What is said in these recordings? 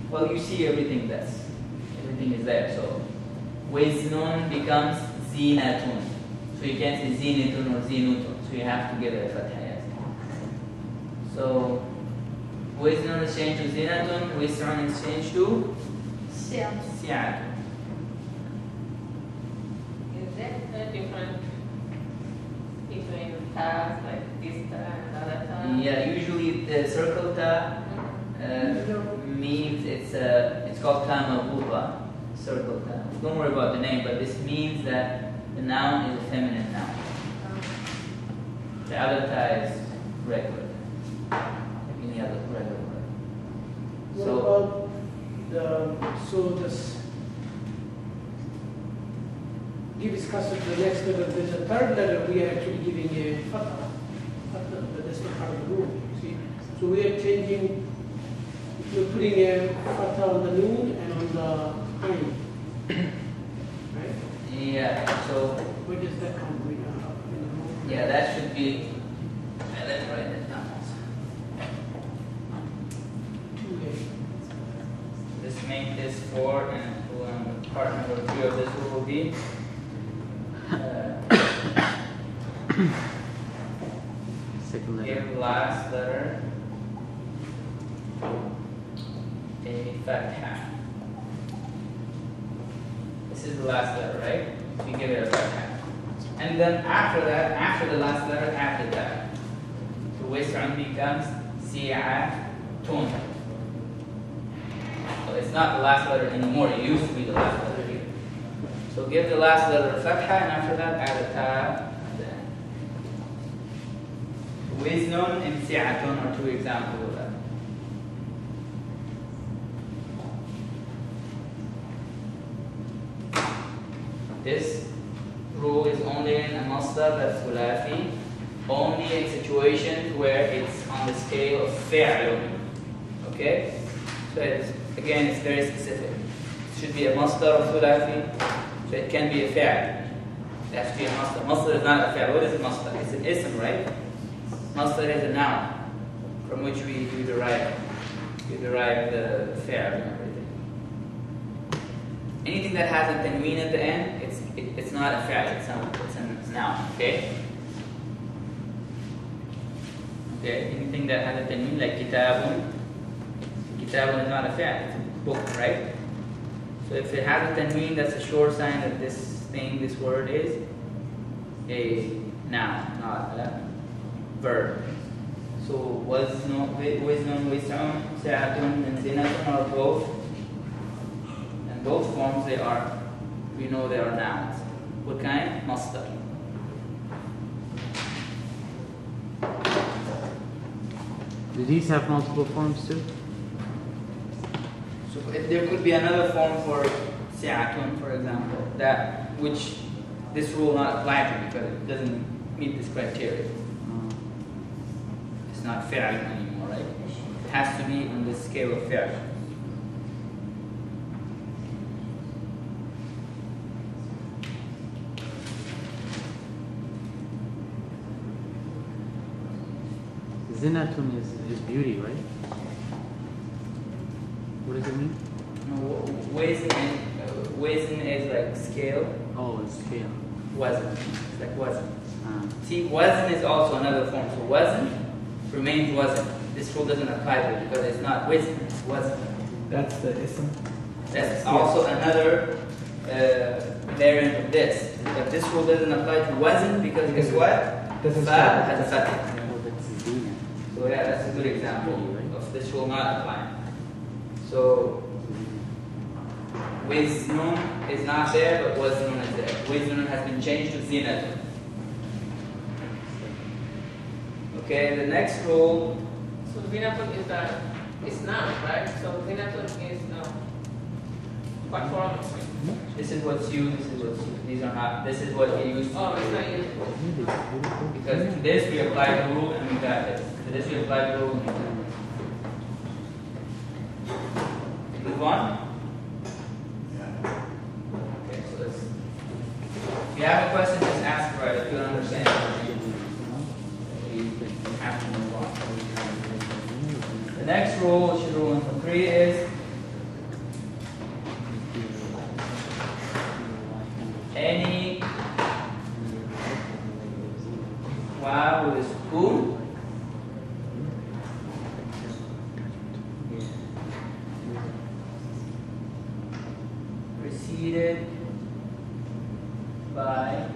Well, you see everything this. Everything is there. So Wiznun becomes zinatun. So you can't say zinatun or zinutun. So you have to give it a fatha. Yes. So Wiznun is changed to zinatun. Wisrun is changed to si'atun. Is there a difference between tas, like this ta and other ta? Yeah, usually the circle ta means it's called ta marbuta, circle ta. Don't worry about the name, but this means that the noun is a feminine noun. The other ta is regular, like any other regular word. What So about this? Give is custom to the next level. There's a third letter we are actually giving a fatha. But that's not part of the rule. You see, so we are changing. We're putting a fatha on the noon and on the ain. Right? yeah, so Where does that come from? yeah, that should be. Let's write it down. 2A. Let's make this 4, and part number 3 of this will be Second letter. give last letter a fatha. This is the last letter, right? So you give it a fatha. And then after that, after the last letter, after that, so Wisrun becomes si'atun. So it's not the last letter anymore. It used to be the last letter here. So give the last letter a fatha, and after that, add a ta. Wiznun and si'atun are 2 examples of that. This rule is only in a masdar that's thulathi, only in situations where it's on the scale of fi'lun. Okay? So again, it's very specific. It should be a masdar of thulathi, so it can be a fi'l. It has to be a masdar. Masdar is not a fi'l. What is a masdar? It's an ism, right? Masdar is a noun from which we derive the fi'l and everything. Anything that has a tanween at the end, it's not a fi'l, it's a noun, okay? Okay, anything that has a tanween, like kitabun is not a fi'l, it's a book, right? So if it has a tanween, that's a sure sign that this word is a noun, not a verb. So wiznun, wis'un, si'atun, and zinatun are both. In both forms we know they are nouns. What kind? Masdar. Do these have multiple forms too? So there could be another form for si'atun, for example, that which this rule not apply to because it doesn't meet this criteria. It's not fi'l anymore, right? It has to be on the scale of fi'l. Zinatun is beauty, right? What does it mean? No, wazn is like scale. Oh, it's scale. Wazn. It's like wazn. Ah. See, wazn is also another form. So wazn remains wazn. This rule doesn't apply to it because it's not wazn, it's wazn. That's the ism. That's also another variant of this. But this rule doesn't apply to wazn because guess what? Doesn't Fa start. has a fatha. Oh, that's zina. So yeah, that's a good example of this rule not applying. So wiznun is not there, but waznun is there. Wiznun has been changed to zinatun. Okay, the next rule. So zinatun is noun, right? So zinatun is what form? This is what's used. This is what's used. These are not. This is what we used. Oh, it's not used. Because to this we apply the rule and we got this. To this we apply the rule and we got this. Move on. Okay, so let's. If you have a question, just ask for it. If you don't understand, you have to move on. The next rule, which is rule number 3, is preceded by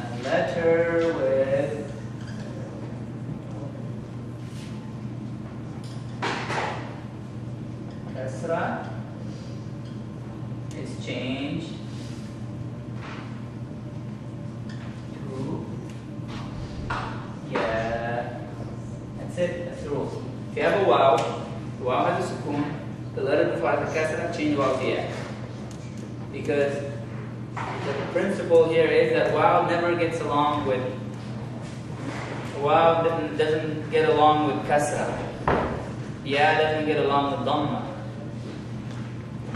a letter with kasra is changed to yeah. That's it. That's the rule. If you have a wow, the wow has a sukoon, the letter before has a kasra, change wow to yeah. Because the principle here is that wow never gets along with wow doesn't get along with kasra. Yeah doesn't get along with dhamma.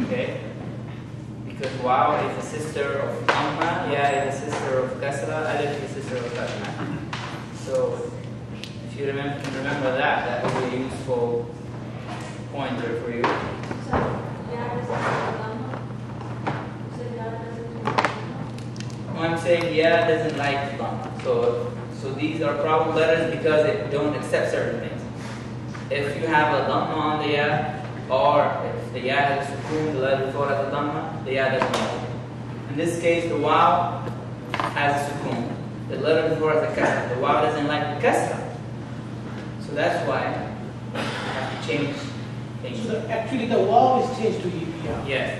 Okay? Because wow is the sister of dhamma, yeah is the sister of kasra, alif is the sister of kasra. So if you can remember that, that will be a useful pointer for you. So, yeah, does it have dhamma? So, yeah, doesn't have dhamma? I'm saying yeah doesn't like dhamma. So these are problem letters because they don't accept certain things. If you have a dhamma on the ya, or if the ya has a sukoon, the letter before has a dhamma, the ya doesn't like it. In this case, the wow has a sukoon. The letter before has a kasra. The wow doesn't like the kasra. So that's why you have to change things. So actually the wow is changed to yeah. Yes.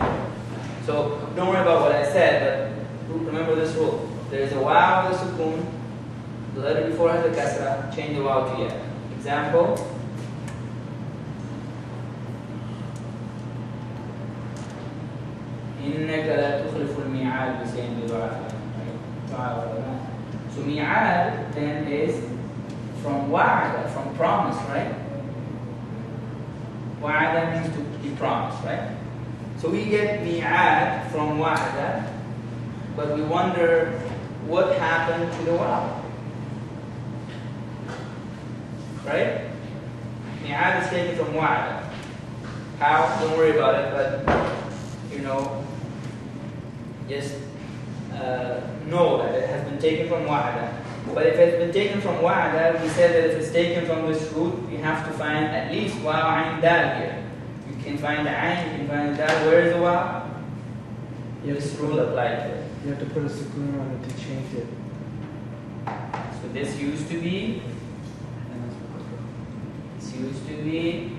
So don't worry about what I said, but remember this rule. There is a wow with a sukoon. The letter before has a kasra. Change the wow to ya. Example. إنك لا تخلف الميعاد بسين بدعاء. So mi'ad then is from wa'ada, from promise, right? Wa'ada means to be promised, right? So we get mi'ad from wa'ada, but we wonder what happened to the waw. Right? Mi'ad is taken from wa'ada. How? Don't worry about it, but you know, just know that it has been taken from wa'ada. But if it's been taken from wa'ada, we said that if it's taken from this root, we have to find at least waw ayn dal here. You can find the ayn, you can find the dal. Where is the waw? This rule applied to it. You have to put a sukoon on it to change it. So this used to be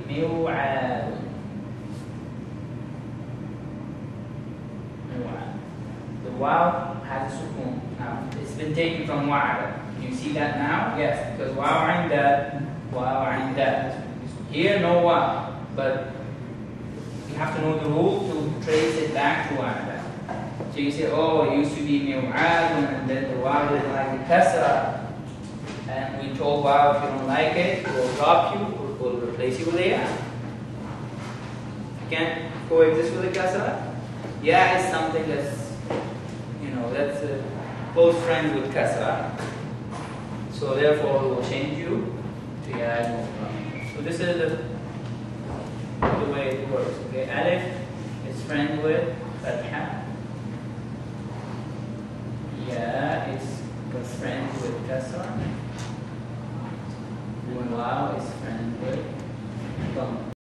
mi'ad. The waw has a sukoon. Now, it's been taken from wa'ada. Can you see that now? Yes, because waw ayn dal. Here, no waw. But you have to know the rule to trace it back to wa'ada. So you say, oh, it used to be mi'ad, and then the waw didn't like the kasra. And we told waw, if you don't like it, we'll drop you, we'll replace you with a ya. You can't coexist with the kasra. Ya is something that's, that's close friends with kasra. So therefore we will change you to ya. So this is the way it works. Okay, alif is friend with fatha. Ya is friend with kasra. And waw is friend with